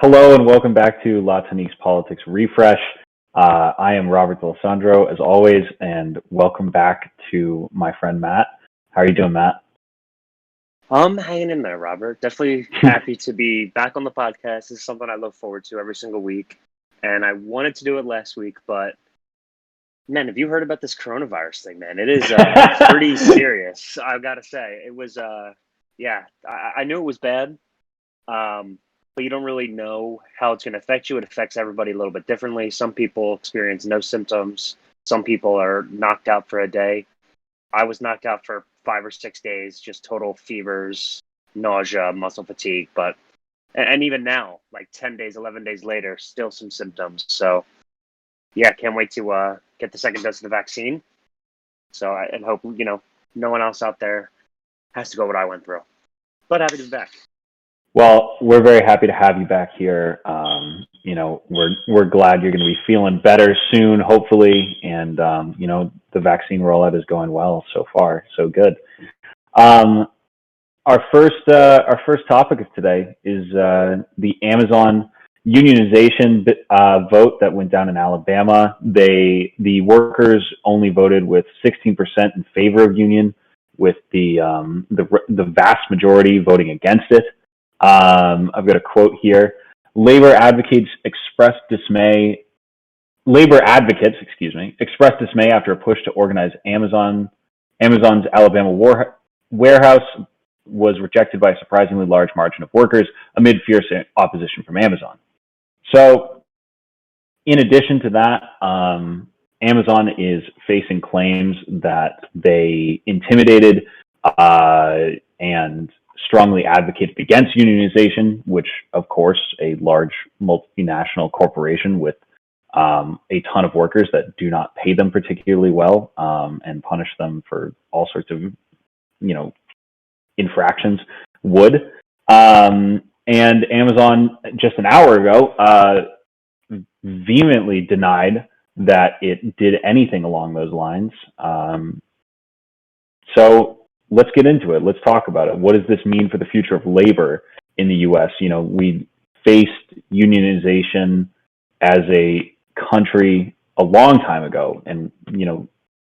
Hello and welcome back to Tonique's Politics Refresh. I am Robert D'Alessandro, as always, and welcome back to my friend Matt. How are you doing, Matt? I'm hanging in there, Robert. Definitely happy to be back on the podcast. This is something I look forward to every single week. And I wanted to do it last week, but man, have you heard about this coronavirus thing, man? It is pretty serious, I've got to say. It was, yeah, I knew it was bad, but you don't really know how it's going to affect you. It affects everybody a little bit differently. Some people experience no symptoms, some people are knocked out for a day. I was knocked out for 5 or 6 days, just total fevers, nausea, muscle fatigue. But and even now, like 10 days, 11 days later, still some symptoms. So yeah, can't wait to get the second dose of the vaccine. So and hope no one else out there has to go what I went through. But happy to be back. Well, we're very happy to have you back here. We're glad you're going to be feeling better soon, hopefully, and the vaccine rollout is going well so far, so good. Our first topic of today is the Amazon unionization vote that went down in Alabama. The workers only voted with 16% in favor of union, with the vast majority voting against it. I've got a quote here. Labor advocates expressed dismay after a push to organize Amazon's Alabama warehouse was rejected by a surprisingly large margin of workers amid fierce opposition from Amazon. So, in addition to that, Amazon is facing claims that they intimidated and strongly advocated against unionization, which, of course, a large multinational corporation with a ton of workers that do not pay them particularly well and punish them for all sorts of, infractions would. And Amazon, just an hour ago, vehemently denied that it did anything along those lines. So let's get into it. Let's talk about it. What does this mean for the future of labor in the U.S.? We faced unionization as a country a long time ago, and,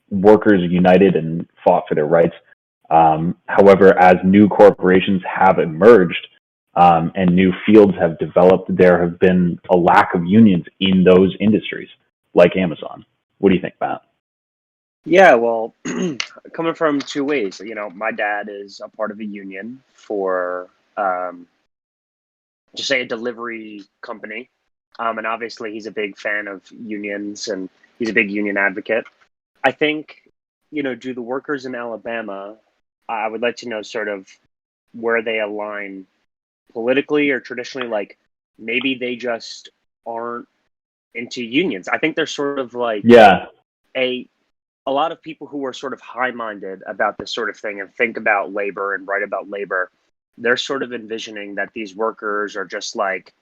workers united and fought for their rights. However, as new corporations have emerged and new fields have developed, there have been a lack of unions in those industries, like Amazon. What do you think, Matt? Yeah, well, coming from two ways. My dad is a part of a union for just say a delivery company. And obviously he's a big fan of unions and he's a big union advocate. I think, do the workers in Alabama, I would like to know sort of where they align politically or traditionally, like maybe they just aren't into unions. I think they're sort of like Yeah. a lot of people who are sort of high-minded about this sort of thing and think about labor and write about labor, they're sort of envisioning that these workers are just like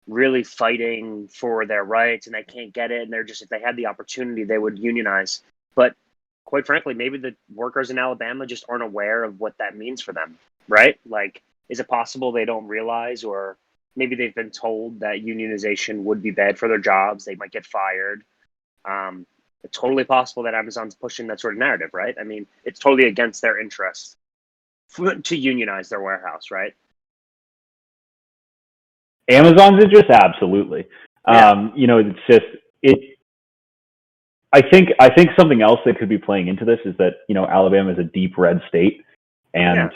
really fighting for their rights and they can't get it. And they're just, if they had the opportunity, they would unionize. But quite frankly, maybe the workers in Alabama just aren't aware of what that means for them, right? Like, is it possible they don't realize, or maybe they've been told that unionization would be bad for their jobs, they might get fired? It's totally possible that Amazon's pushing that sort of narrative, right? I mean, it's totally against their interests to unionize their warehouse, right? Amazon's interest, absolutely. Yeah. It's just it. I think something else that could be playing into this is that Alabama is a deep red state, and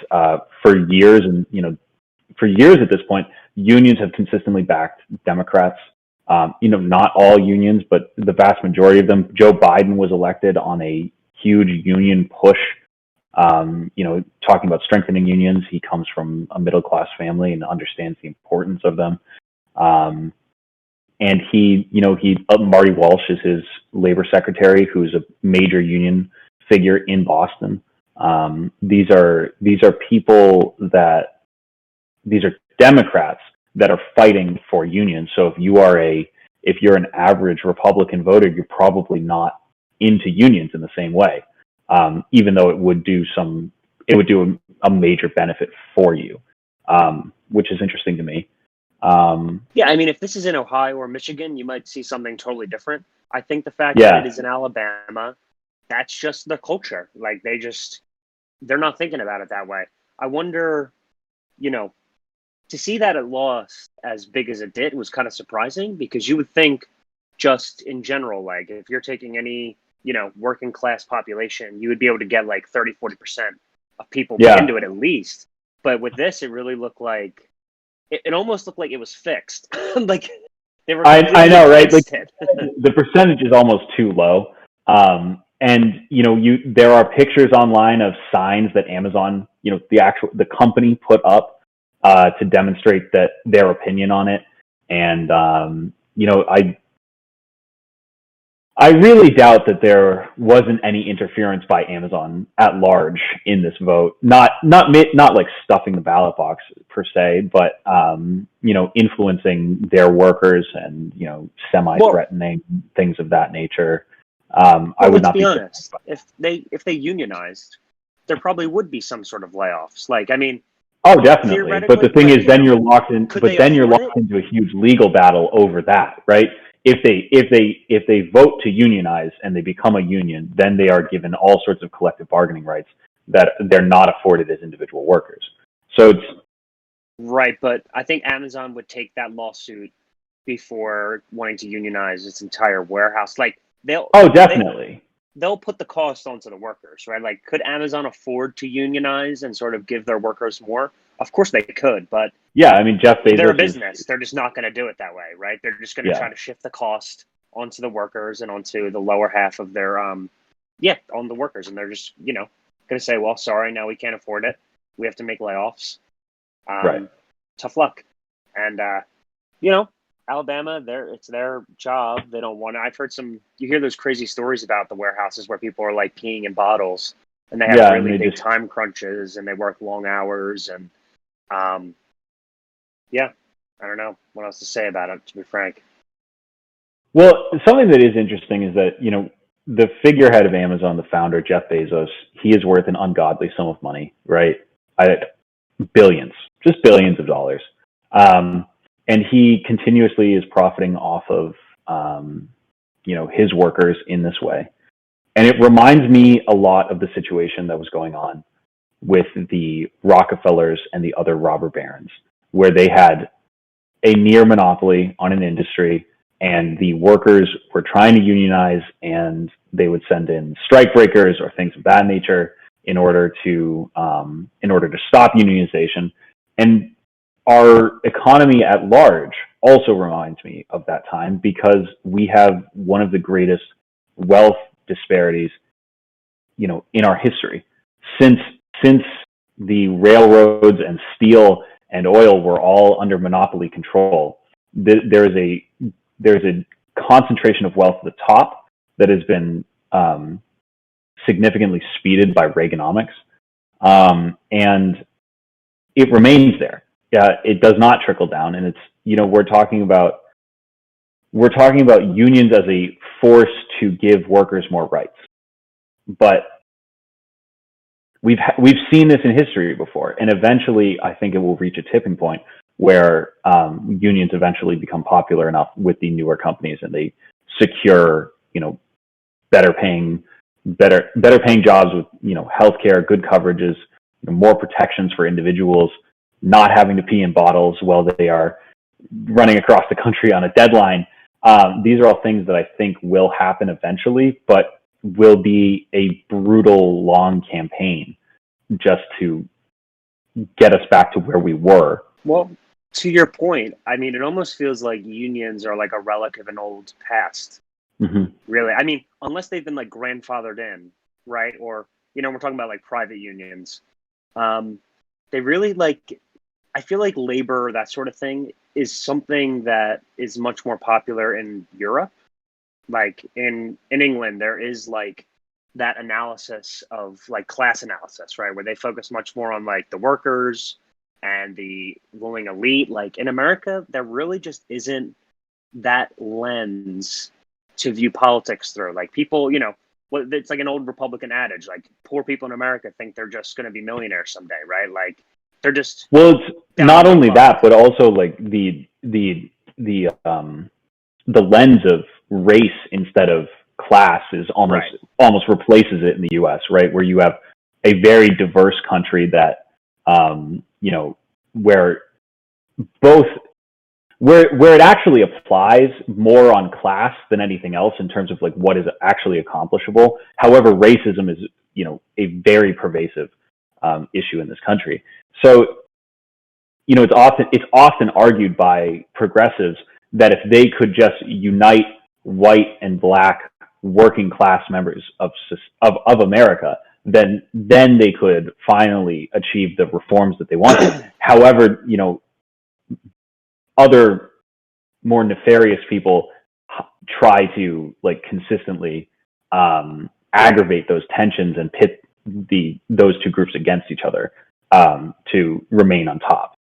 for years at this point, unions have consistently backed Democrats. Not all unions, but the vast majority of them. Joe Biden was elected on a huge union push. Talking about strengthening unions, he comes from a middle-class family and understands the importance of them. And Marty Walsh is his labor secretary, who's a major union figure in Boston. These are people these are Democrats that are fighting for unions. So if you're an average Republican voter, you're probably not into unions in the same way. Even though it would do a major benefit for you, which is interesting to me. Yeah, I mean, if this is in Ohio or Michigan, you might see something totally different. I think the fact that it Yeah, is in Alabama, that's just the culture. Like they're not thinking about it that way. I wonder, you know, to see that it lost as big as it did was kind of surprising because you would think just in general, like if you're taking any, working class population, you would be able to get like 30-40% of people yeah. into it at least. But with this, it really looked like it almost looked like it was fixed. Like they were I completely know, right? Like against it. the percentage is almost too low. And there are pictures online of signs that Amazon, the company put up to demonstrate that their opinion on it. And I really doubt that there wasn't any interference by Amazon at large in this vote. Not like stuffing the ballot box per se, but influencing their workers and Well, semi-threatening things of that nature. I well, would let's not be be honest. surprised. If they unionized, there probably would be some sort of layoffs. Like, I mean, Oh, definitely. But the theoretically, thing but is, then you're locked in. could But they then you're afford it? locked into a huge legal battle over that, right? If they vote to unionize and they become a union, then they are given all sorts of collective bargaining rights that they're not afforded as individual workers. So it's Right, but I think Amazon would take that lawsuit before wanting to unionize its entire warehouse. Like oh, they definitely, they'll put the cost onto the workers, right? Like, could Amazon afford to unionize and sort of give their workers more? Of course they could, but yeah. I mean, Jeff they're a Bezos is business. They're just not going to do it that way, right? They're just going to try yeah, to shift the cost onto the workers and onto the lower half of their on the workers, and they're just going to say, well, sorry, now we can't afford it. We have to make layoffs. right. Tough luck. And you know, Alabama, it's their job. They don't want to. I've heard you hear those crazy stories about the warehouses where people are like peeing in bottles and they have Yeah, and really they big just time crunches and they work long hours. And um, yeah, I don't know what else to say about it, to be frank. well, something that is interesting is that the figurehead of Amazon, the founder Jeff Bezos, he is worth an ungodly sum of money, right? I, billions, just billions of dollars. Um, and he continuously is profiting off of, his workers in this way. And it reminds me a lot of the situation that was going on with the Rockefellers and the other robber barons, where they had a near monopoly on an industry and the workers were trying to unionize and they would send in strike breakers or things of that nature in order to stop unionization. And our economy at large also reminds me of that time because we have one of the greatest wealth disparities, in our history since the railroads and steel and oil were all under monopoly control. There's a concentration of wealth at the top that has been significantly speeded by Reaganomics, and it remains there. It does not trickle down, and it's we're talking about unions as a force to give workers more rights, but we've seen this in history before, and eventually, I think it will reach a tipping point where unions eventually become popular enough with the newer companies, and they secure better paying better paying jobs with healthcare, good coverages, more protections for individuals, not having to pee in bottles while they are running across the country on a deadline. These are all things that I think will happen eventually, but will be a brutal, long campaign just to get us back to where we were. Well, to your point, I mean, it almost feels like unions are like a relic of an old past. Mm-hmm. Really, I mean, unless they've been like grandfathered in, right? Or we're talking about like private unions. Um, they really like. I feel like labor, that sort of thing, is something that is much more popular in Europe. Like in England, there is like that analysis of like class analysis, right, where they focus much more on like the workers and the ruling elite. Like in America, there really just isn't that lens to view politics through. Like people, it's like an old Republican adage, like poor people in America think they're just going to be millionaires someday, right? Like They're just Well, it's down not on their only luck. that, but also like the lens of race instead of class is almost replaces it in the U.S., right? Where you have a very diverse country that where both where it actually applies more on class than anything else in terms of like what is actually accomplishable. However, racism is a very pervasive issue in this country. So it's often argued by progressives that if they could just unite white and black working class members of America, then they could finally achieve the reforms that they wanted. However, other more nefarious people try to like consistently aggravate those tensions and pit those two groups against each other to remain on top.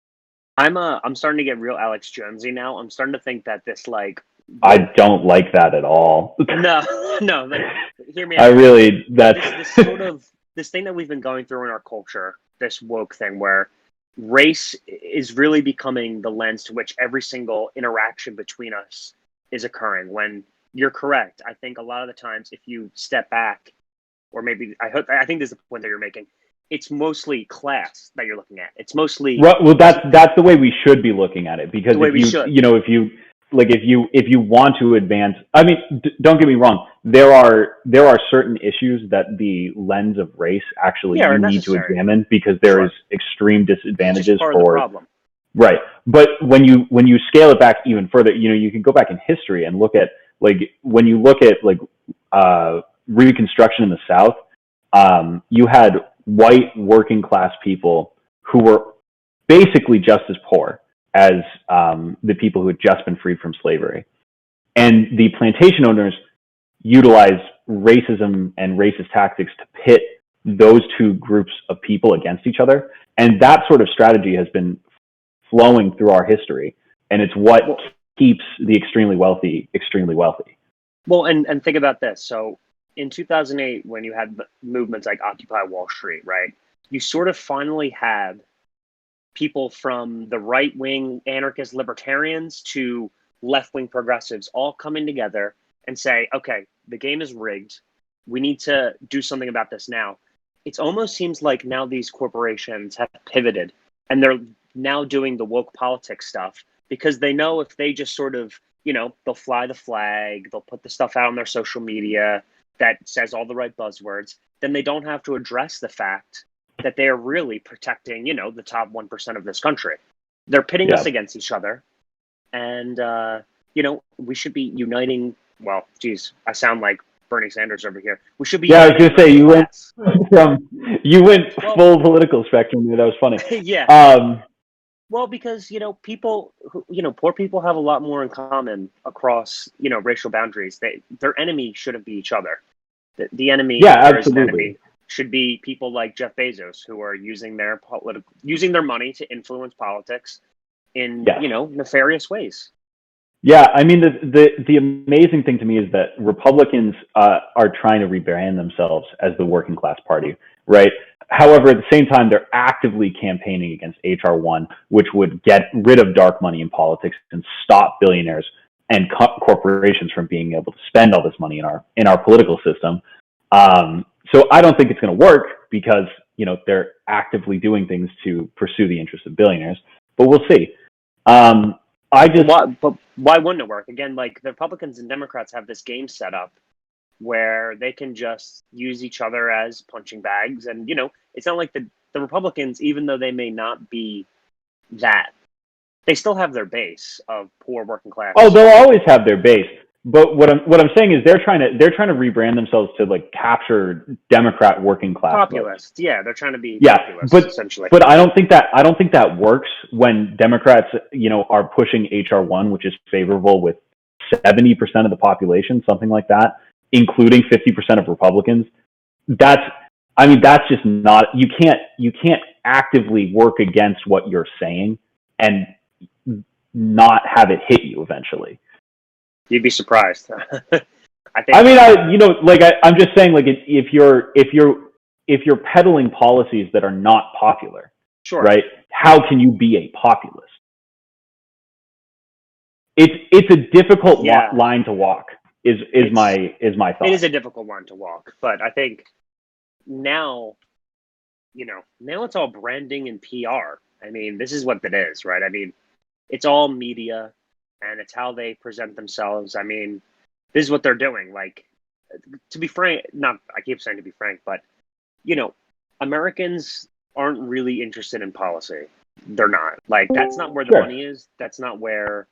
I'm starting to get real Alex Jonesy now. I'm starting to think that this like I don't like that at all. No. Like, hear me out. I really this sort of this thing that we've been going through in our culture, this woke thing where race is really becoming the lens to which every single interaction between us is occurring. When you're correct, I think a lot of the times if you step back, or maybe I think this is the point that you're making, it's mostly class that you're looking at. It's mostly well, that's the way we should be looking at it, because if you want to advance, I mean, don't get me wrong, there are certain issues that the lens of race actually you need to examine, because there is extreme disadvantages for the problem. Right. But when you scale it back even further, you can go back in history and look at like when you look at like Reconstruction in the South, you had white working class people who were basically just as poor as the people who had just been freed from slavery. And the plantation owners utilized racism and racist tactics to pit those two groups of people against each other. And that sort of strategy has been flowing through our history. And it's what keeps the extremely wealthy extremely wealthy. Well, and think about this. So in 2008, when you had movements like Occupy Wall Street, right, you sort of finally had people from the right-wing anarchist libertarians to left-wing progressives all coming together and say, okay, the game is rigged. We need to do something about this now. It almost seems like now these corporations have pivoted and they're now doing the woke politics stuff because they know if they just sort of, they'll fly the flag, they'll put the stuff out on their social media that says all the right buzzwords, then they don't have to address the fact that they are really protecting, the top 1% of this country. They're pitting us against each other. And, we should be uniting. Well, geez, I sound like Bernie Sanders over here. We should be. Yeah, I was going to say, you went full political spectrum. That was funny. Yeah. Well, because, people, poor people have a lot more in common across, racial boundaries. Their enemy shouldn't be each other. The enemy, enemy should be people like Jeff Bezos, who are using their money to influence politics in, nefarious ways. Yeah, I mean, the amazing thing to me is that Republicans are trying to rebrand themselves as the working class party, right? However, at the same time, they're actively campaigning against H.R. 1, which would get rid of dark money in politics and stop billionaires and corporations from being able to spend all this money in our political system. So I don't think it's going to work because, they're actively doing things to pursue the interests of billionaires, but we'll see. But why wouldn't it work? Again, like the Republicans and Democrats have this game set up where they can just use each other as punching bags. And, it's not like the Republicans, even though they may not be that, they still have their base of poor working class. Oh, they'll always have their base. But what I'm saying is they're trying to rebrand themselves to like capture Democrat working class populists. votes. Yeah, they're trying to be populists, essentially. But I don't think that works when Democrats, are pushing HR 1, which is favorable with 70% of the population, something like that, including 50% of Republicans. That's just not, you can't actively work against what you're saying and not have it hit you eventually. You'd be surprised. I'm just saying, like, if you're peddling policies that are not popular, Sure. right? How can you be a populist? It's a difficult line to walk. Is my thought. It is a difficult line to walk, but I think now, now it's all branding and PR. I mean, this is what it is, right? I mean, it's all media, and it's how they present themselves. I mean, this is what they're doing. Like, to be frank, I keep saying to be frank, but Americans aren't really interested in policy. They're not. Like, that's not where the money is. That's not where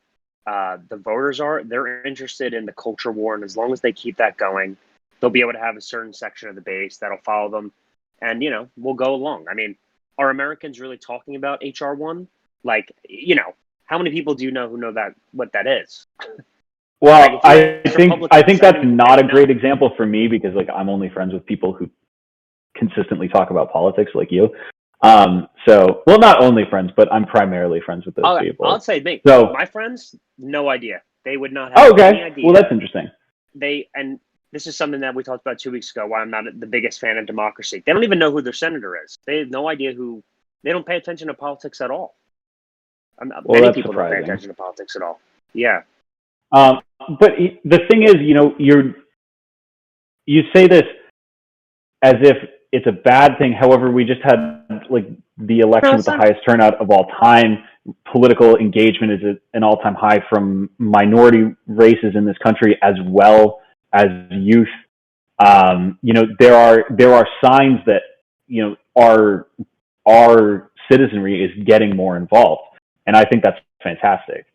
the voters are. They're interested in the culture war, and as long as they keep that going, they'll be able to have a certain section of the base that'll follow them, and we'll go along. I mean, are Americans really talking about HR1? Like, how many people do you know who know what that is? Well, I think that's not a great example for me, because like I'm only friends with people who consistently talk about politics like you. So, well, not only friends, but I'm primarily friends with those people. I'll say me. So, my friends, no idea. They would not have any idea. Well, that's interesting. And this is something that we talked about 2 weeks ago, why I'm not the biggest fan of democracy. They don't even know who their senator is. They have no idea they don't pay attention to politics at all. Many people don't pay attention to politics at all. Yeah. But the thing is, you say this as if it's a bad thing. However, we just had like the election with the highest turnout of all time. Political engagement is at an all-time high from minority races in this country, as well as youth. There are signs that our citizenry is getting more involved, and I think that's fantastic.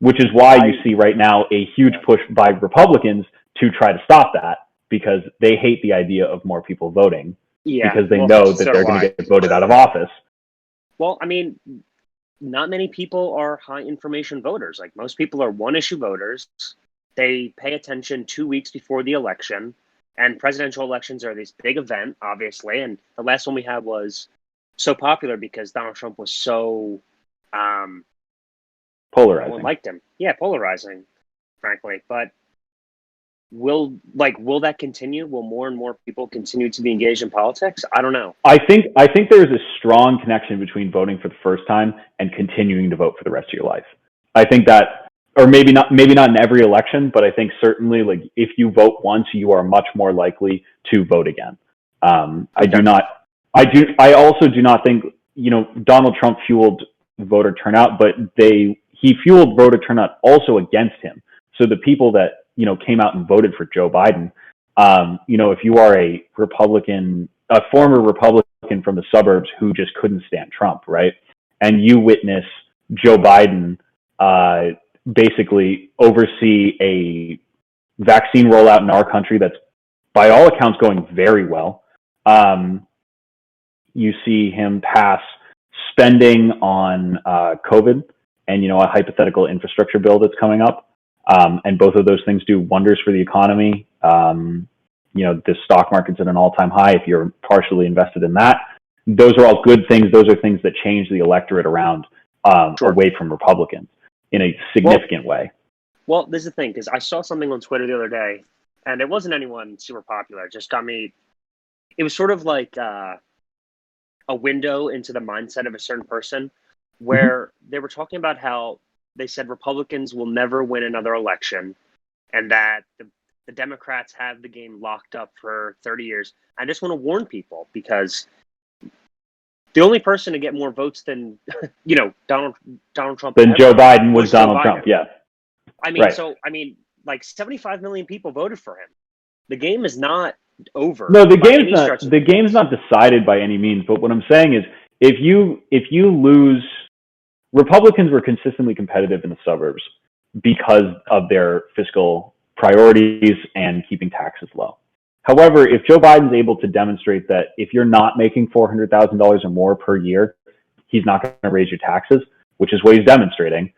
Which is why you see right now a huge push by Republicans to try to stop that, because they hate the idea of more people voting, because they know that they're going to get voted out of office. Well, I mean, not many people are high information voters. Like, most people are one issue voters. They pay attention 2 weeks before the election, and presidential elections are this big event, obviously. And the last one we had was so popular because Donald Trump was so polarizing. No one liked him. Yeah, polarizing, frankly. But will that continue? Will more and more people continue to be engaged in politics? I don't know. I think there's a strong connection between voting for the first time and continuing to vote for the rest of your life. I think that, or maybe not in every election, but I think certainly, like, if you vote once, you are much more likely to vote again. I also do not think, Donald Trump fueled voter turnout, but he fueled voter turnout also against him. So the people that, came out and voted for Joe Biden, if you are a former Republican from the suburbs who just couldn't stand Trump, right? And you witness Joe Biden basically oversee a vaccine rollout in our country that's, by all accounts, going very well. You see him pass spending on COVID and, a hypothetical infrastructure bill that's coming up. And both of those things do wonders for the economy. The stock market's at an all-time high if you're partially invested in that. Those are all good things. Those are things that change the electorate around away from Republicans in a significant way. Well, this is the thing, because I saw something on Twitter the other day, and it wasn't anyone super popular. It just got me. It was sort of like a window into the mindset of a certain person, where they were talking about how they said Republicans will never win another election, and that the Democrats have the game locked up for 30 years. I just want to warn people, because the only person to get more votes than Donald Trump than Joe Biden was Donald Trump. Yeah. I mean, like 75 million people voted for him. The game is not over. No, the game's not decided by any means. But what I'm saying is, if you lose, Republicans were consistently competitive in the suburbs because of their fiscal priorities and keeping taxes low. However, if Joe Biden's able to demonstrate that if you're not making $400,000 or more per year, he's not going to raise your taxes, which is what he's demonstrating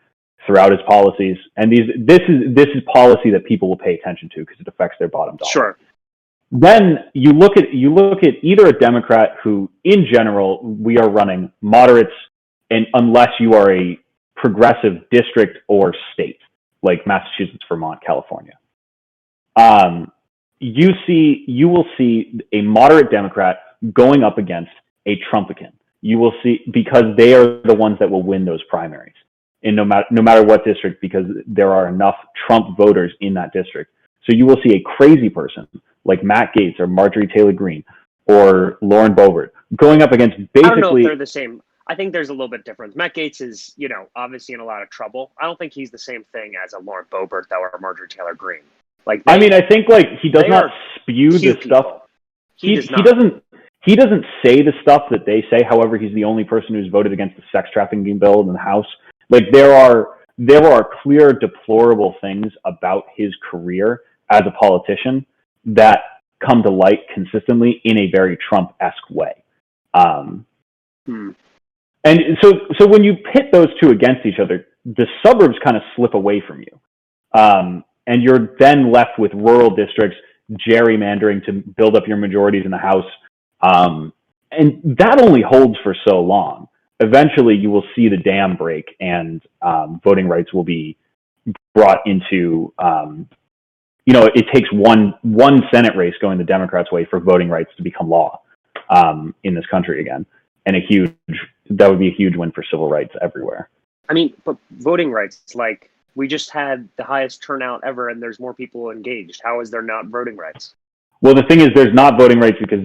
throughout his policies. And this is policy that people will pay attention to because it affects their bottom dollar. Sure. Then you look at either a Democrat who, in general, we are running moderates, and unless you are a progressive district or state like Massachusetts, Vermont, California, you will see a moderate Democrat going up against a Trumpican. you will see, because they are the ones that will win those primaries in no matter what district, because there are enough Trump voters in that district. So you will see a crazy person like Matt Gaetz or Marjorie Taylor Greene or Lauren Boebert going up against basically. I don't know if they're the same. I think there's a little bit difference. Matt Gaetz is, obviously in a lot of trouble. I don't think he's the same thing as a Lauren Boebert, though, or Marjorie Taylor Greene. I think he does not spew the stuff. He doesn't say the stuff that they say. However, he's the only person who's voted against the sex trafficking bill in the House. Like, there are clear deplorable things about his career as a politician that come to light consistently in a very Trump-esque way. And so when you pit those two against each other, the suburbs kind of slip away from you. And you're then left with rural districts gerrymandering to build up your majorities in the House. And that only holds for so long. Eventually, you will see the dam break, and voting rights will be brought into, it takes one Senate race going the Democrats' way for voting rights to become law in this country again. And that would be a huge win for civil rights everywhere. I mean, but voting rights, like, we just had the highest turnout ever, and there's more people engaged. How is there not voting rights? Well, the thing is, there's not voting rights because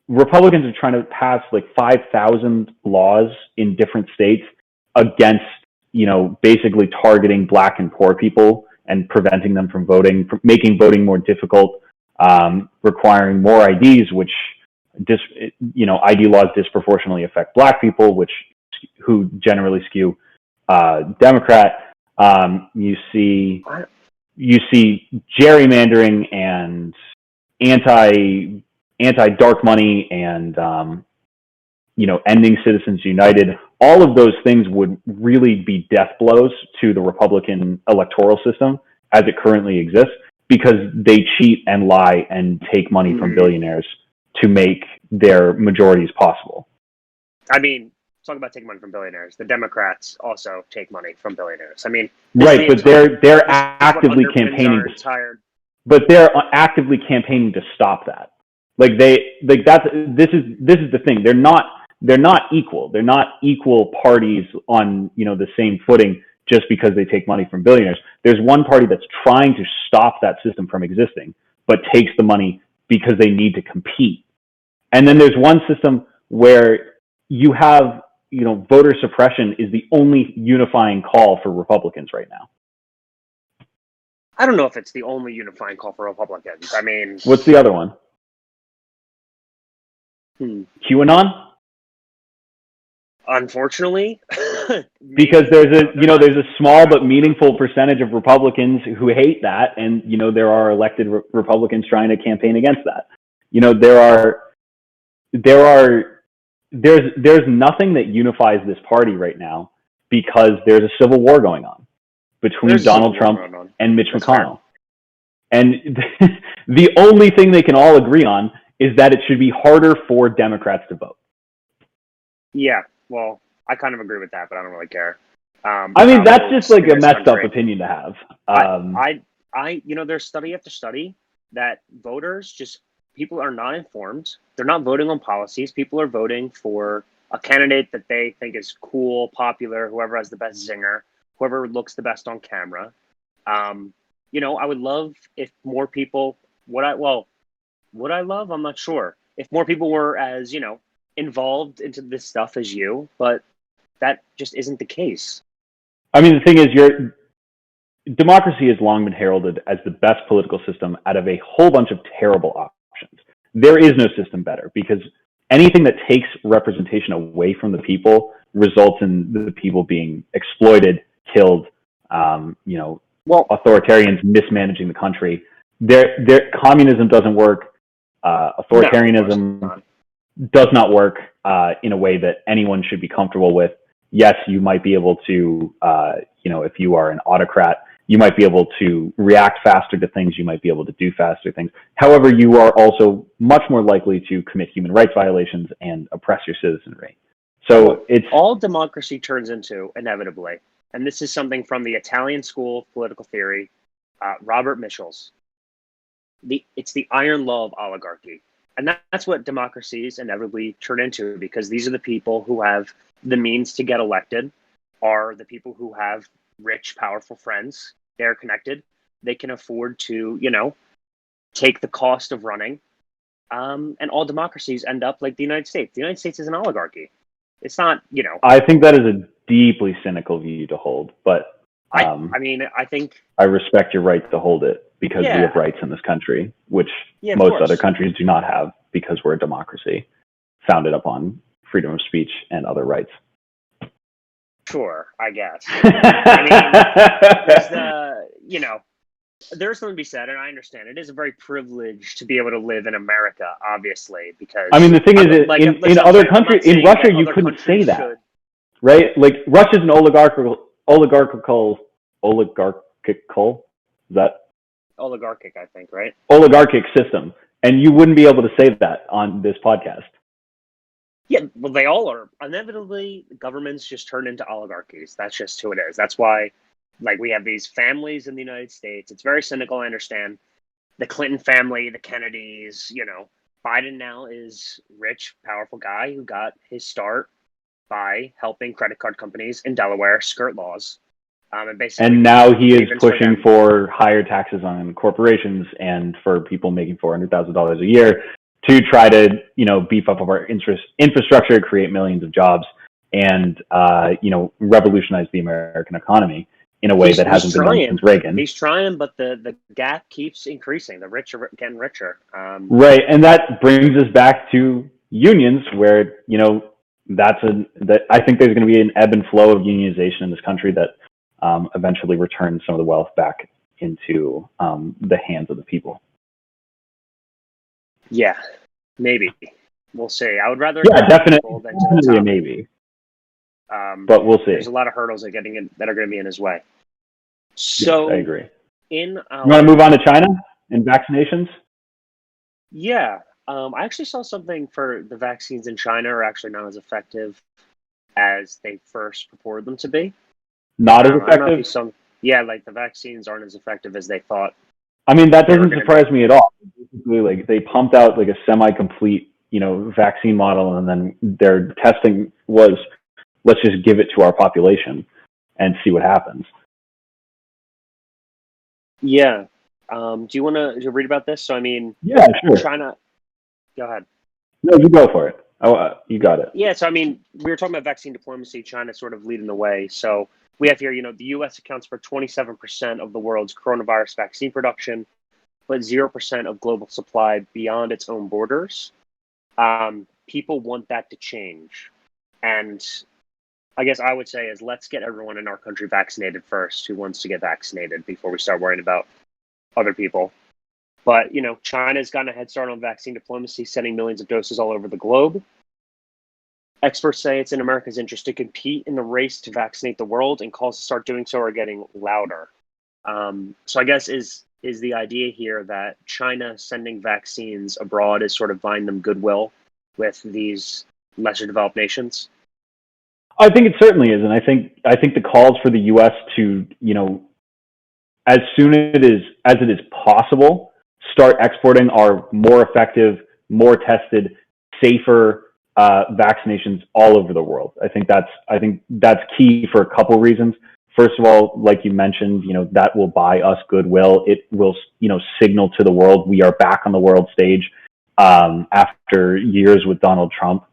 Republicans are trying to pass like 5,000 laws in different states against, basically targeting Black and poor people and preventing them from voting, making voting more difficult, requiring more IDs, which, ID laws disproportionately affect Black people, who generally skew Democrat. You see gerrymandering and anti dark money and ending Citizens United. All of those things would really be death blows to the Republican electoral system as it currently exists, because they cheat and lie and take money from billionaires to make their majorities possible. I mean, talk about taking money from billionaires. The Democrats also take money from billionaires. I mean, right, but they're actively campaigning. But they're actively campaigning to stop that. This is the thing. They're not equal. They're not equal parties on the same footing just because they take money from billionaires. There's one party that's trying to stop that system from existing, but takes the money because they need to compete. And then there's one system where you have, voter suppression is the only unifying call for Republicans right now. I don't know if it's the only unifying call for Republicans. I mean, what's the other one? QAnon? Unfortunately, because there's a small but meaningful percentage of Republicans who hate that, and there are elected Republicans trying to campaign against that. There's nothing that unifies this party right now, because there's a civil war going on between Donald Trump and Mitch McConnell. And the only thing they can all agree on is that it should be harder for Democrats to vote. Yeah, well, I kind of agree with that, but I don't really care. That's just like a messed up opinion to have. There's study after study that people are not informed. They're not voting on policies. People are voting for a candidate that they think is cool, popular, whoever has the best zinger, whoever looks the best on camera. I would love if more people, would I love? I'm not sure. If more people were as, involved into this stuff as you, but that just isn't the case. I mean, the thing is, democracy has long been heralded as the best political system out of a whole bunch of terrible options. There is no system better, because anything that takes representation away from the people results in the people being exploited, killed, authoritarians mismanaging the country. Communism doesn't work. Authoritarianism does not work in a way that anyone should be comfortable with. Yes, you might be able to, if you are an autocrat, you might be able to react faster to things. You might be able to do faster things. However, you are also much more likely to commit human rights violations and oppress your citizenry. So it's all democracy turns into, inevitably, and this is something from the Italian school of political theory, Robert Mischel's. It's the iron law of oligarchy. And that's what democracies inevitably turn into, because these are the people who have the means to get elected, are the people who have rich, powerful friends. They're connected. They can afford to, take the cost of running. And all democracies end up like the United States. The United States is an oligarchy. It's not, I think that is a deeply cynical view to hold, but I think I respect your right to hold it because we have rights in this country, which most other countries do not have because we're a democracy founded upon freedom of speech and other rights. Sure, I guess. I mean, there's something to be said, and I understand it is a very privilege to be able to live in America, obviously, because I mean, the thing is, in other countries, in Russia, you couldn't say that, right? Like, Russia's an oligarchical, is that? Oligarchic, I think, right? Oligarchic system, and you wouldn't be able to say that on this podcast. Yeah, well, they all are. Inevitably, governments just turn into oligarchies. That's just who it is. That's why, we have these families in the United States. It's very cynical, I understand. The Clinton family, the Kennedys, Biden now is rich, powerful guy who got his start by helping credit card companies in Delaware skirt laws. And now he is pushing for higher taxes on corporations and for people making $400,000 a year to try to, beef up our infrastructure, create millions of jobs, and, revolutionize the American economy in a way that hasn't been done since Reagan. He's trying, but the gap keeps increasing. The rich are getting richer. Right, and that brings us back to unions, where I think there's going to be an ebb and flow of unionization in this country that eventually returns some of the wealth back into the hands of the people. Yeah, maybe. We'll see. I would rather definitely a maybe. But we'll see. There's a lot of hurdles that are going to be in his way. So yes, I agree. You want to move on to China and vaccinations? Yeah. I actually saw something for the vaccines in China are actually not as effective as they first purported them to be. Not as effective? The vaccines aren't as effective as they thought. I mean, that doesn't surprise me at all. Basically, they pumped out a semi-complete, vaccine model, and then their testing was, let's just give it to our population and see what happens. Yeah. Do you want to read about this? So, I mean, yeah, sure. China. Go ahead. No, you go for it. Oh, you got it. Yeah. So, I mean, we were talking about vaccine diplomacy. China sort of leading the way. So we have here, the U.S. accounts for 27% of the world's coronavirus vaccine production, but 0% of global supply beyond its own borders. People want that to change. And I guess I would say is let's get everyone in our country vaccinated first who wants to get vaccinated before we start worrying about other people. But, China's gotten a head start on vaccine diplomacy, sending millions of doses all over the globe. Experts say it's in America's interest to compete in the race to vaccinate the world, and calls to start doing so are getting louder. So I guess is the idea here that China sending vaccines abroad is sort of buying them goodwill with these lesser developed nations? I think it certainly is, and I think the calls for the U.S. to, as soon as it is possible, start exporting our more effective, more tested, safer vaccinations all over the world. I think that's key for a couple reasons. First of all, like you mentioned, that will buy us goodwill. It will, signal to the world we are back on the world stage after years with Donald Trump,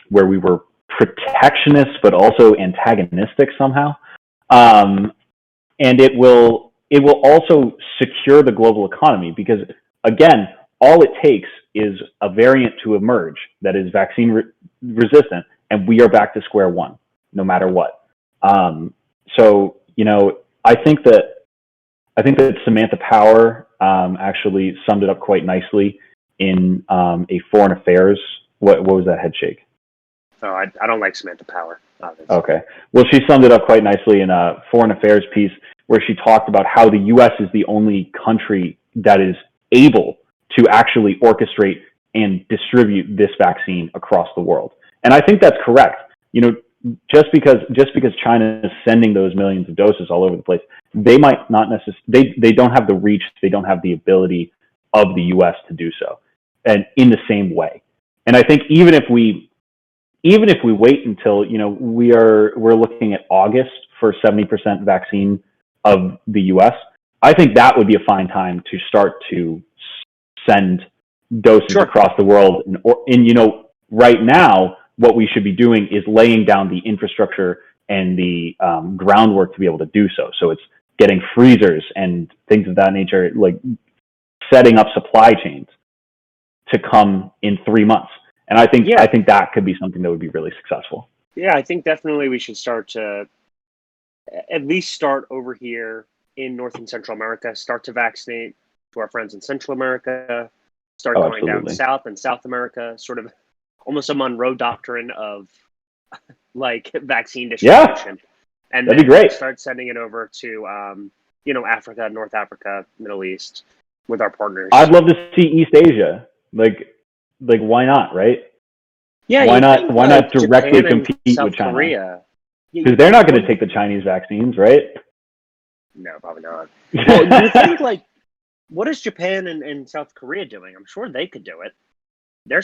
where we were protectionist but also antagonistic somehow. And it will also secure the global economy because, again, all it takes is a variant to emerge that is vaccine resistant, and we are back to square one, no matter what. So, I think that Samantha Power actually summed it up quite nicely in a foreign affairs. What was that head shake? Oh, I don't like Samantha Power. Obviously. Okay. Well, she summed it up quite nicely in a foreign affairs piece where she talked about how the U.S. is the only country that is able to actually orchestrate and distribute this vaccine across the world. And I think that's correct. Just because China is sending those millions of doses all over the place, they might not necessarily, they don't have the reach, they don't have the ability of the U.S. to do so. and in the same way. And I think even if we wait until, we're looking at August for 70% vaccine of the U.S., I think that would be a fine time to start to send doses across the world. And right now, what we should be doing is laying down the infrastructure and the groundwork to be able to do so. So it's getting freezers and things of that nature, like setting up supply chains to come in 3 months. And I think that could be something that would be really successful. Yeah, I think definitely we should at least start over here in North and Central America, start to vaccinate to our friends in Central America, start going down south and South America, sort of almost a Monroe doctrine of like vaccine distribution. Yeah, and that'd be great. Start sending it over to, Africa, North Africa, Middle East with our partners. I'd love to see East Asia. Like why not, right? Yeah. Why not directly compete with China? Because they're not going to take the Chinese vaccines, right? No, probably not. Well, do you think, what is Japan and South Korea doing? I'm sure they could do it. They're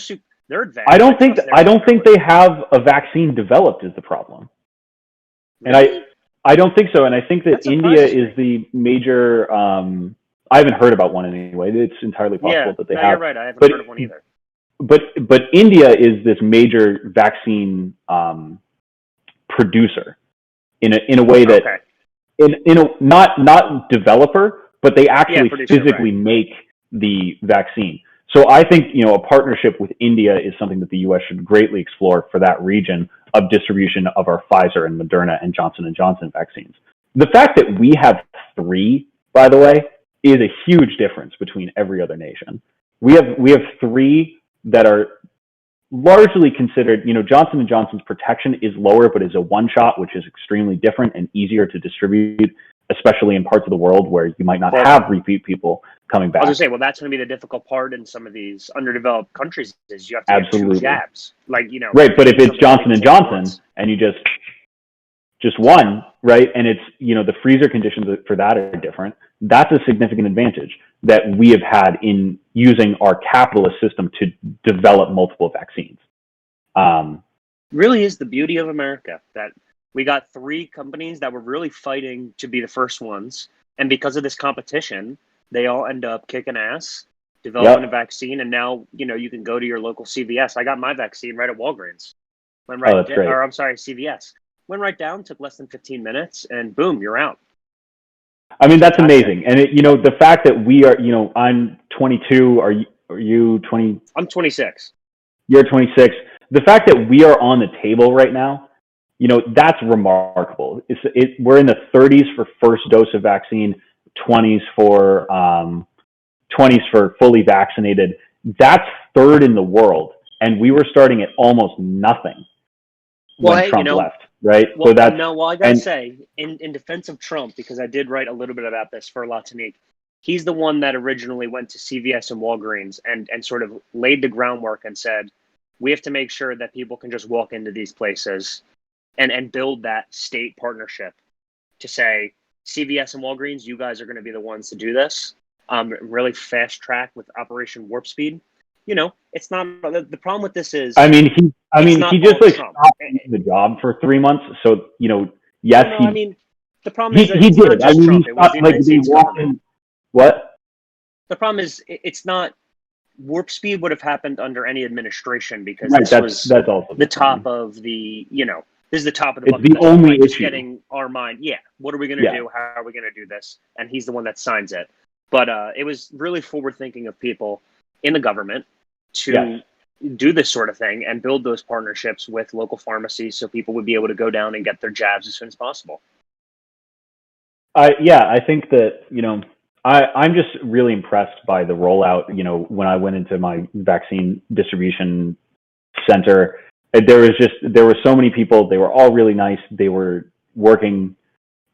advanced. I don't think they have a vaccine developed is the problem. Really? And I don't think so. And I think that India is the major. I haven't heard about one anyway. It's entirely possible that they have. You're right. I haven't heard of one either. But India is this major vaccine producer in a way that not developer, but they actually physically make the vaccine. So I think a partnership with India is something that the U.S. should greatly explore for that region of distribution of our Pfizer and Moderna and Johnson & Johnson vaccines. The fact that we have 3, by the way, is a huge difference between every other nation. We have 3 that are largely considered, Johnson & Johnson's protection is lower, but is a one-shot, which is extremely different and easier to distribute, especially in parts of the world where you might not have repeat people coming back. I was going to say, that's going to be the difficult part in some of these underdeveloped countries is you have to get 2 jabs. Right, but if it's Johnson & Johnson and you just one, right, and it's, the freezer conditions for that are different, that's a significant advantage that we have had in using our capitalist system to develop multiple vaccines. Really is the beauty of America that we got 3 companies that were really fighting to be the first ones. And because of this competition, they all end up kicking ass, developing a vaccine. And now, you can go to your local CVS. I got my vaccine right at Walgreens. That's great. Or I'm sorry, CVS. Went right down, took less than 15 minutes, and boom, you're out. I mean, that's amazing. And the fact that we are, I'm 22. Are you 20? I'm 26. You're 26. The fact that we are on the table right now, that's remarkable. We're in the 30s for first dose of vaccine, 20s for fully vaccinated. That's 3rd in the world, and we were starting at almost nothing when Trump left. Right. Well, I gotta say, in defense of Trump, because I did write a little bit about this for Tonique, he's the one that originally went to CVS and Walgreens and sort of laid the groundwork and said, we have to make sure that people can just walk into these places and build that state partnership to say, CVS and Walgreens, you guys are going to be the ones to do this. Really fast track with Operation Warp Speed. It's not the problem with this is. He just stopped the job for 3 months. So yes, the problem is he did. Trump. It was what? The problem is it's not. Warp Speed would have happened under any administration because that's also the top of the. This is the top of the. It's the only issue. Just getting our mind. Yeah. What are we going to do? How are we going to do this? And he's the one that signs it. But it was really forward thinking of people in the government to do this sort of thing and build those partnerships with local pharmacies so people would be able to go down and get their jabs as soon as possible. I think that, I'm just really impressed by the rollout. When I went into my vaccine distribution center, there were so many people. They were all really nice. They were working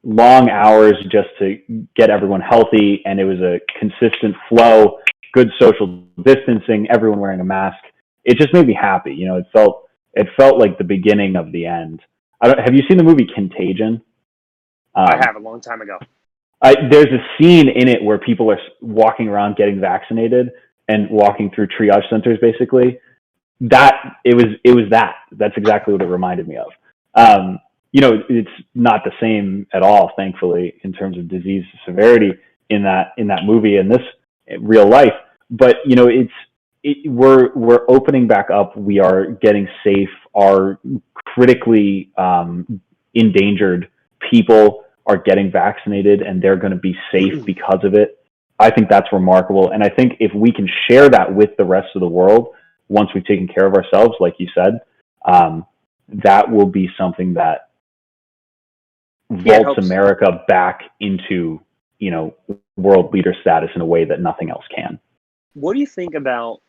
long hours just to get everyone healthy. And it was a consistent flow, good social distancing, everyone wearing a mask. It just made me happy. It felt like the beginning of the end. Have you seen the movie Contagion? I have, a long time ago. There's a scene in it where people are walking around getting vaccinated, and walking through triage centers, basically, that that's exactly what it reminded me of. It's not the same at all, thankfully, in terms of disease severity in that movie and this real life. But we're opening back up. We are getting safe. Our critically endangered people are getting vaccinated, and they're going to be safe because of it. I think that's remarkable, and I think if we can share that with the rest of the world, once we've taken care of ourselves, like you said, that will be something that vaults America back into, world leader status in a way that nothing else can. What do you think about,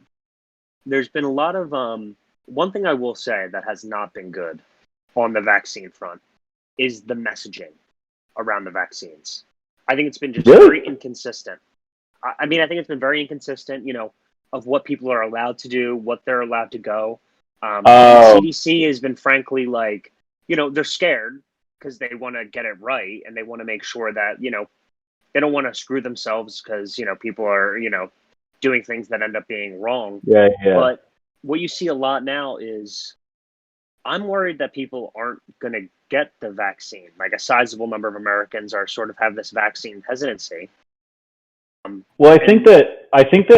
there's been a lot of, one thing I will say that has not been good on the vaccine front is the messaging around the vaccines. I think it's been just very inconsistent. I think it's been very inconsistent, of what people are allowed to do, what they're allowed to go. The CDC has been frankly like, they're scared because they want to get it right, and they want to make sure that, they don't want to screw themselves because, people are, doing things that end up being wrong. Yeah. But what you see a lot now is, I'm worried that people aren't going to get the vaccine. Like, a sizable number of Americans are sort of have this vaccine hesitancy. Well, I think that I think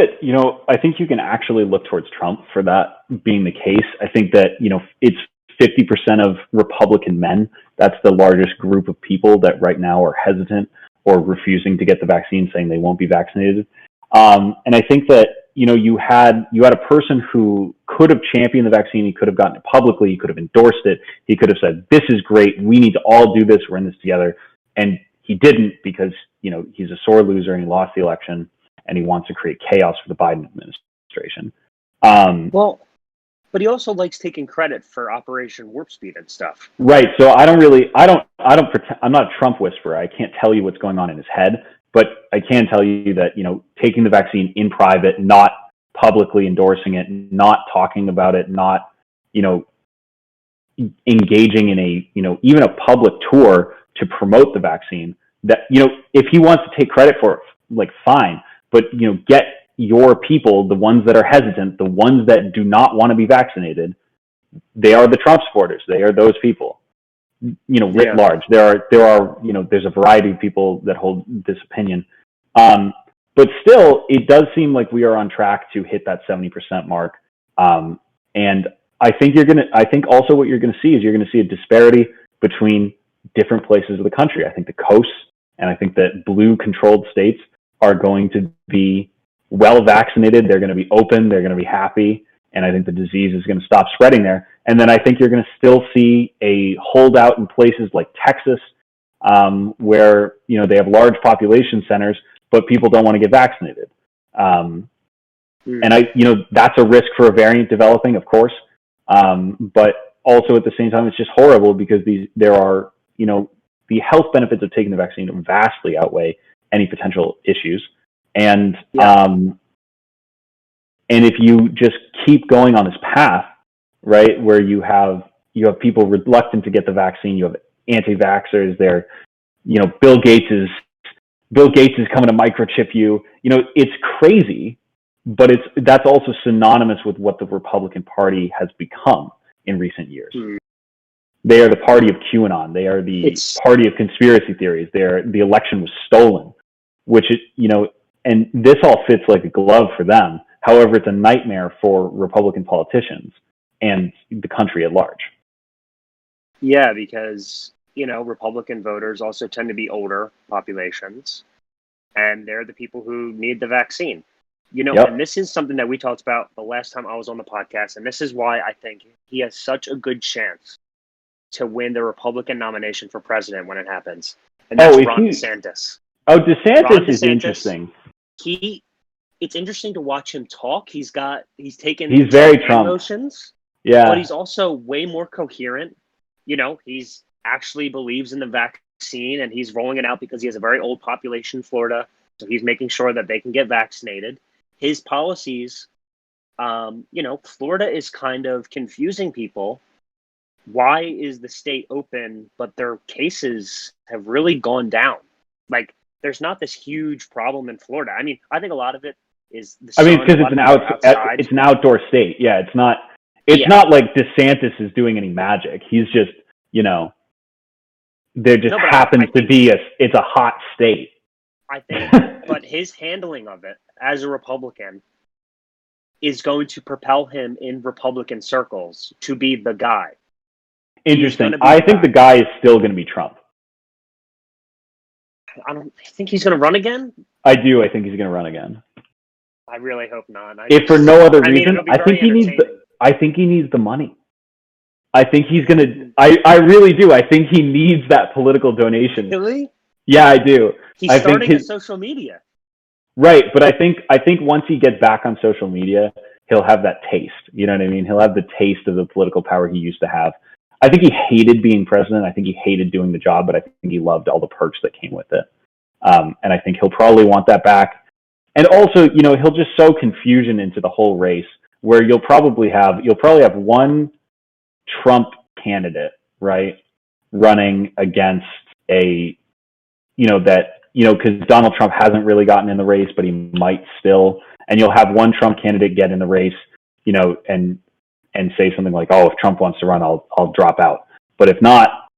you can actually look towards Trump for that being the case. I think that, it's 50% of Republican men. That's the largest group of people that right now are hesitant or refusing to get the vaccine, saying they won't be vaccinated. And I think that, you had a person who could have championed the vaccine. He could have gotten it publicly. He could have endorsed it. He could have said, this is great. We need to all do this. We're in this together. And he didn't, because, he's a sore loser and he lost the election, and he wants to create chaos for the Biden administration. But he also likes taking credit for Operation Warp Speed and stuff. Right. So I'm not a Trump whisperer. I can't tell you what's going on in his head, but I can tell you that, taking the vaccine in private, not publicly endorsing it, not talking about it, not, engaging in a, even a public tour to promote the vaccine, that, if he wants to take credit for it, like, fine, but, get your people, the ones that are hesitant, the ones that do not want to be vaccinated, they are the Trump supporters. They are those people, writ large. There are, there's a variety of people that hold this opinion. But still, it does seem like we are on track to hit that 70% mark. And I think also what you're going to see is you're going to see a disparity between different places of the country. I think the coasts, and I think that blue controlled states are going to be well vaccinated. They're going to be open. They're going to be happy. And I think the disease is going to stop spreading there. And then I think you're going to still see a holdout in places like Texas, where, they have large population centers, but people don't want to get vaccinated. And that's a risk for a variant developing, of course. But also at the same time, it's just horrible because there are, the health benefits of taking the vaccine vastly outweigh any potential issues. And if you just keep going on this path, right, where you have people reluctant to get the vaccine, you have anti-vaxxers there, Bill Gates is coming to microchip you. It's crazy, but that's also synonymous with what the Republican Party has become in recent years. They are the party of QAnon. They are the party of conspiracy theories. The election was stolen, and this all fits like a glove for them. However, it's a nightmare for Republican politicians and the country at large. Yeah, because, Republican voters also tend to be older populations, and they're the people who need the vaccine. And this is something that we talked about the last time I was on the podcast, and this is why I think he has such a good chance to win the Republican nomination for president when it happens. And that's Ron DeSantis. Oh, DeSantis is interesting. It's interesting to watch him talk. He's very Trump emotions. Yeah. But he's also way more coherent. He's actually believes in the vaccine, and he's rolling it out because he has a very old population in Florida. So he's making sure that they can get vaccinated. His policies, Florida is kind of confusing people. Why is the state open, but their cases have really gone down? Like, there's not this huge problem in Florida. I mean, I think a lot of it Is the I mean, sun because outside? it's an outdoor state. Yeah, it's not like DeSantis is doing any magic. He's just, there just happens to be it's a hot state. I think, but his handling of it as a Republican is going to propel him in Republican circles to be the guy. Interesting. I think the guy is still going to be Trump. I don't think he's going to run again. I do. I think he's going to run again. I really hope not. If for no other reason, I think he needs the money. I think he's going to. I really do. I think he needs that political donation. Really? Yeah, I do. He's starting his social media. Right, but I think once he gets back on social media, he'll have that taste. You know what I mean? He'll have the taste of the political power he used to have. I think he hated being president. I think he hated doing the job, but I think he loved all the perks that came with it. And I think he'll probably want that back. And also, he'll just sow confusion into the whole race, where you'll probably have one Trump candidate, right, running against because Donald Trump hasn't really gotten in the race, but he might still. And you'll have one Trump candidate get in the race, and say something like, "Oh, if Trump wants to run, I'll drop out. But if not,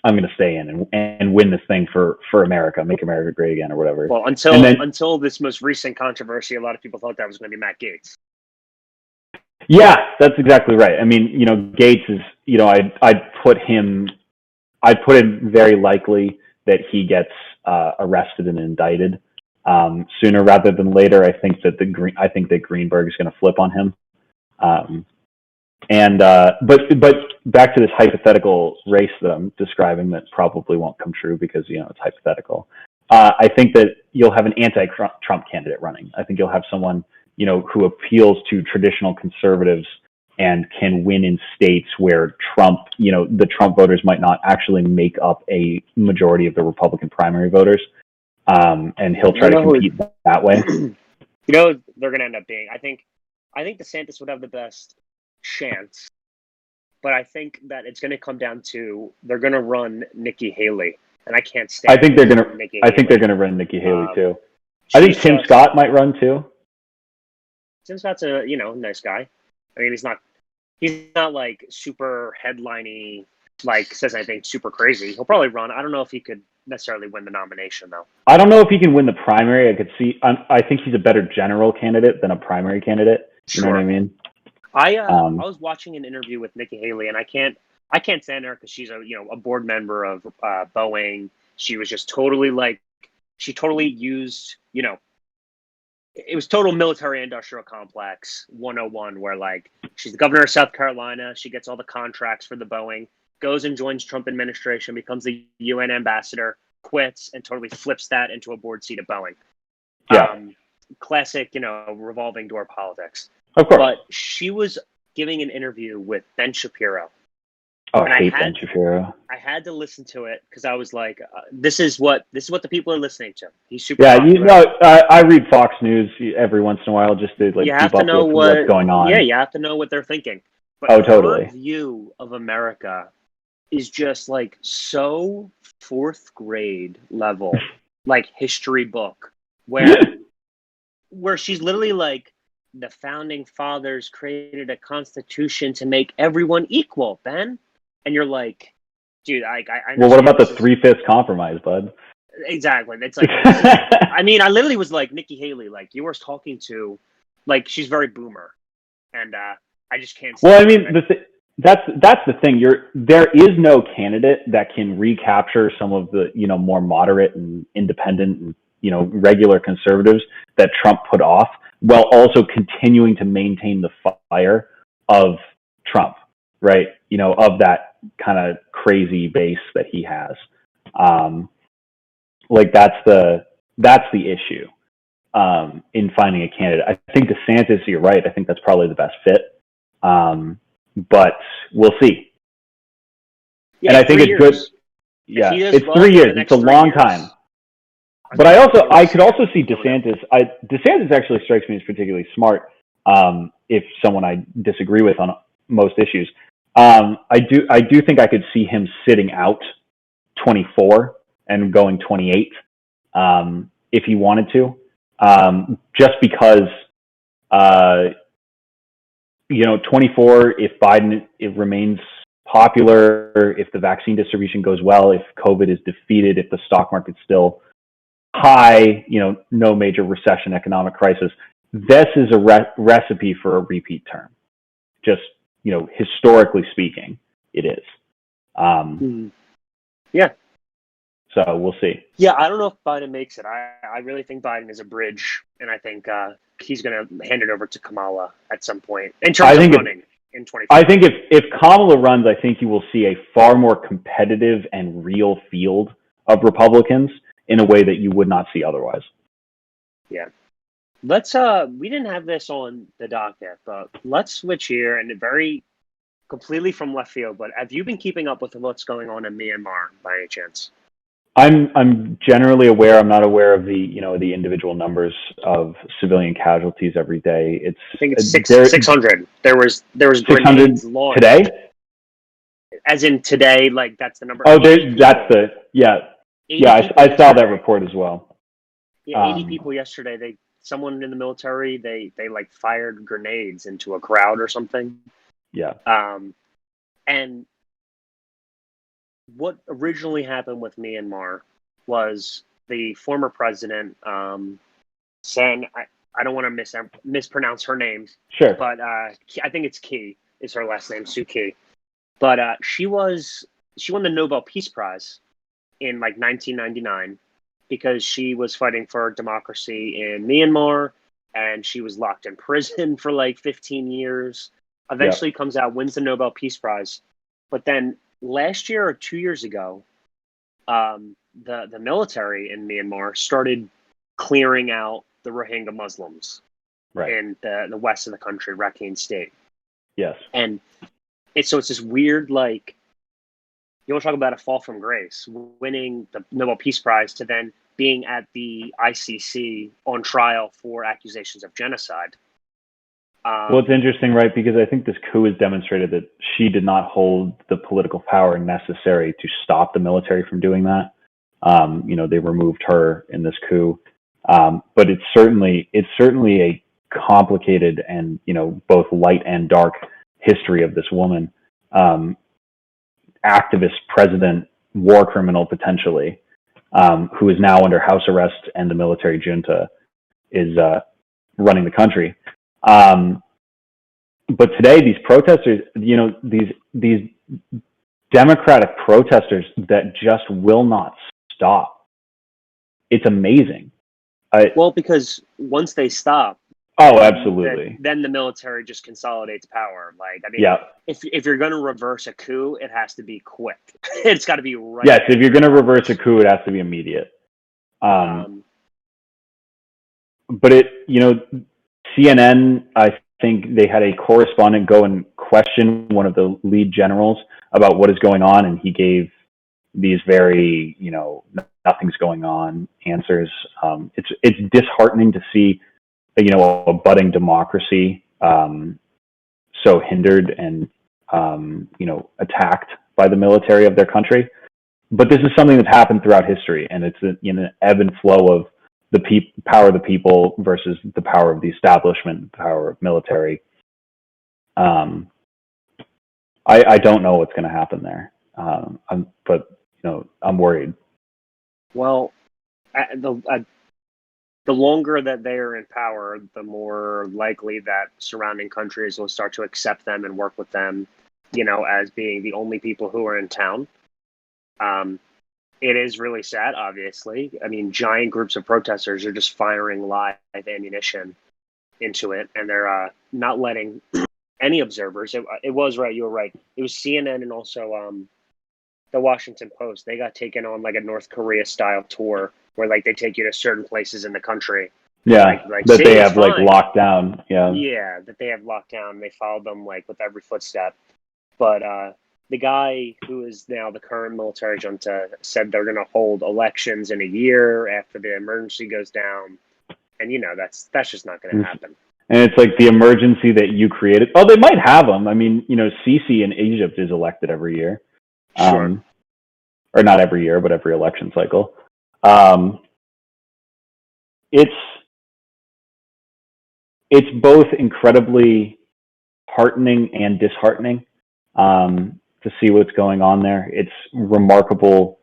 I'm going to stay in and win this thing for America, make America great again," or whatever. Well, until this most recent controversy, a lot of people thought that was going to be Matt Gaetz. Yeah, that's exactly right. I mean, Gaetz is, I'd put him very likely that he gets arrested and indicted sooner rather than later. I think that Greenberg is going to flip on him. But back to this hypothetical race that I'm describing that probably won't come true because, it's hypothetical. I think that you'll have an anti-Trump candidate running. I think you'll have someone, who appeals to traditional conservatives and can win in states where Trump, the Trump voters might not actually make up a majority of the Republican primary voters. And he'll try to compete that way. They're going to end up being, I think DeSantis would have the best chance, but I think that it's going to come down to they're going to run Nikki Haley, and I can't stand. I think they're going to run Nikki Haley too. I think Tim Scott might run too. Tim Scott's a nice guy. I mean, he's not like super headliney, like says anything super crazy. He'll probably run. I don't know if he could necessarily win the nomination though. I don't know if he can win the primary. I think he's a better general candidate than a primary candidate. You know what I mean? I was watching an interview with Nikki Haley, and I can't stand her because she's a board member of Boeing. She was just totally she totally used it was total military industrial complex 101, where she's the governor of South Carolina, she gets all the contracts for the Boeing, goes and joins Trump administration, becomes the UN ambassador, quits, and totally flips that into a board seat at Boeing. Yeah. Classic, revolving door politics. Of course. But she was giving an interview with Ben Shapiro. Oh, I hate Ben Shapiro. I had to listen to it because I was like, "This is what the people are listening to." He's super. Yeah, popular. I read Fox News every once in a while just to you have to know what's going on. Yeah, you have to know what they're thinking. But totally. Her view of America is just so fourth grade level, history book, where she's literally the founding fathers created a constitution to make everyone equal, Ben. And you're like, dude, I well, what about the 3/5 compromise, bud? Exactly. It's I mean, I literally was like, Nikki Haley, you were talking to, she's very boomer. And I just can't. Well, I mean, that's the thing. There is no candidate that can recapture some of the, more moderate and independent and, regular conservatives that Trump put off, while also continuing to maintain the fire of Trump, right? Of that kind of crazy base that he has. That's the issue in finding a candidate. I think DeSantis, you're right. I think that's probably the best fit. But we'll see. Yeah, and I think it's good. Yeah, it's 3 years. It's a long time. But I could also see DeSantis. DeSantis actually strikes me as particularly smart. If someone I disagree with on most issues, I do think I could see him sitting out 24 and going 28 if he wanted to. just because, 24, if Biden it remains popular, if the vaccine distribution goes well, if COVID is defeated, if the stock market's still high, no major recession, economic crisis, this is a recipe for a repeat term. Just, historically speaking, it is. Yeah. So we'll see. Yeah, I don't know if Biden makes it. I really think Biden is a bridge, and I think he's going to hand it over to Kamala at some point in terms of running in 2024. I think if Kamala runs, I think you will see a far more competitive and real field of Republicans in a way that you would not see otherwise. Yeah. Let's we didn't have this on the docket, but let's switch here and very completely from left field, but have you been keeping up with what's going on in Myanmar by any chance? I'm generally aware. I'm not aware of the the individual numbers of civilian casualties every day. I think it's 600. There was 600 today. As in today, like that's the number. Oh, I saw that report as well. Yeah, 80 people yesterday. Someone in the military they like fired grenades into a crowd or something. Yeah. And what originally happened with Myanmar was the former president, Sen, I don't want to mispronounce her name. Sure. But I think it's Kyi is her last name, Suu Kyi. But she won the Nobel Peace Prize in like 1999 because she was fighting for democracy in Myanmar, and she was locked in prison for like 15 years. Eventually comes out, wins the Nobel Peace Prize. But then last year or 2 years ago, the military in Myanmar started clearing out the Rohingya Muslims in the west of the country, Rakhine State. Yes. And it's this weird, like, you want to talk about a fall from grace, winning the Nobel Peace Prize to then being at the ICC on trial for accusations of genocide. Well, it's interesting, right? Because I think this coup has demonstrated that she did not hold the political power necessary to stop the military from doing that. They removed her in this coup. But it's certainly a complicated and, both light and dark history of this woman. Activist, president, war criminal, potentially, who is now under house arrest, and the military junta is running the country. But today, these protesters, these democratic protesters that just will not stop. It's amazing. Because once they stop, absolutely, then the military just consolidates power. Like, I mean, if you're going to reverse a coup, it has to be quick. It's got to be right. Yes, if you're going to reverse a coup, it has to be immediate. But CNN, I think they had a correspondent go and question one of the lead generals about what is going on, and he gave these very, nothing's going on answers. It's disheartening to see, a budding democracy so hindered and, attacked by the military of their country. But this is something that's happened throughout history, and it's an ebb and flow of the power of the people versus the power of the establishment, the power of military. I don't know what's going to happen there, but I'm worried. Well, the longer that they are in power, the more likely that surrounding countries will start to accept them and work with them, as being the only people who are in town. It is really sad, obviously. I mean, giant groups of protesters are just firing live ammunition into it, and they're not letting any observers. It was right. You were right. It was CNN and also the Washington Post. They got taken on like a North Korea style tour where like they take you to certain places in the country. Yeah, that they have like locked down. Yeah. Yeah, that they have locked down. They followed them like with every footstep. But the guy who is now the current military junta said they're going to hold elections in a year after the emergency goes down. And, that's just not going to happen. And it's like the emergency that you created. Oh, they might have them. I mean, Sisi in Egypt is elected every year. Sure. Or not every year, but every election cycle. it's both incredibly heartening and disheartening to see what's going on there. It's remarkable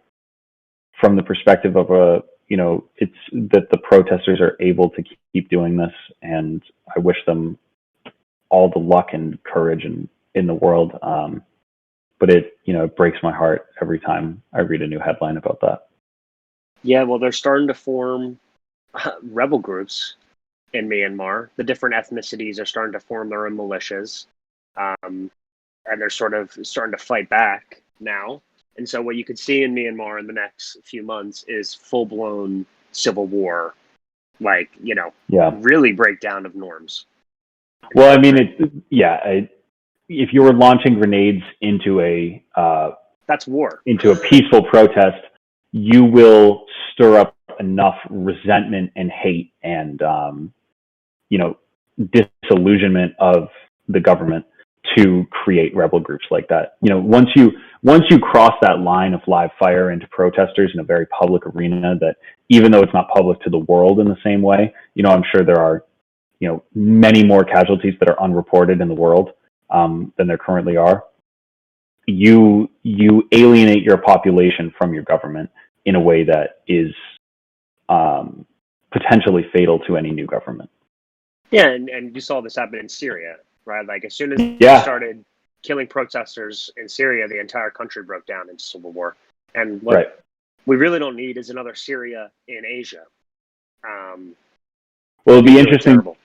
from the perspective of it's that the protesters are able to keep doing this, and I wish them all the luck and courage in the world. But it breaks my heart every time I read a new headline about that. Yeah, well, they're starting to form rebel groups in Myanmar. The different ethnicities are starting to form their own militias, and they're sort of starting to fight back now. And so what you could see in Myanmar in the next few months is full-blown civil war, really breakdown of norms. Well, I mean, if you were launching grenades into that's war. Into a peaceful protest, you will stir up enough resentment and hate and disillusionment of the government to create rebel groups like that. Once you cross that line of live fire into protesters in a very public arena, that even though it's not public to the world in the same way, I'm sure there are many more casualties that are unreported in the world than there currently are. You alienate your population from your government in a way that is potentially fatal to any new government. Yeah, and you saw this happen in Syria, right? Like, as soon as they started killing protesters in Syria, the entire country broke down into civil war. And what we really don't need is another Syria in Asia. Well, it'll be interesting. Terrible.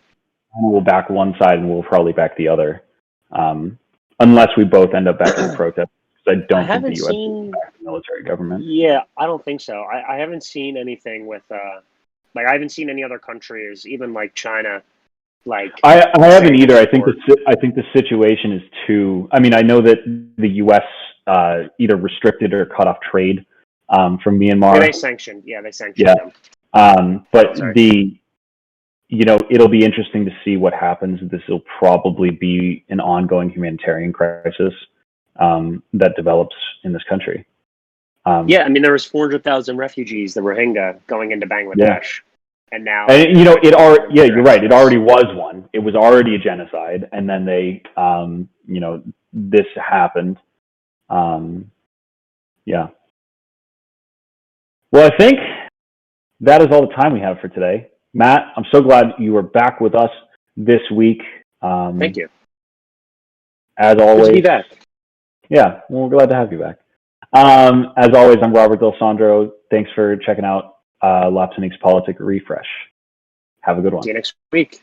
We'll back one side and we'll probably back the other, unless we both end up backing the protest. I don't think the U.S. will back the military government. Yeah, I don't think so. I haven't seen anything with I haven't seen any other countries, even like China. I haven't either. I think the situation is too. I mean, I know that the U.S. Either restricted or cut off trade from Myanmar. They sanctioned. Yeah, they sanctioned them. But it'll be interesting to see what happens. This will probably be an ongoing humanitarian crisis that develops in this country. I mean, there was 400,000 refugees, the Rohingya, going into Bangladesh. Yeah. And now, you're right. It already was one. It was already a genocide, and then they, this happened. Yeah. Well, I think that is all the time we have for today. Matt, I'm so glad you were back with us this week. Thank you. As always. Good to be back. Yeah, well, we're glad to have you back. As always, I'm Robert Del Sandro. Thanks for checking out Lapsonique's Politic Refresh. Have a good one. See you next week.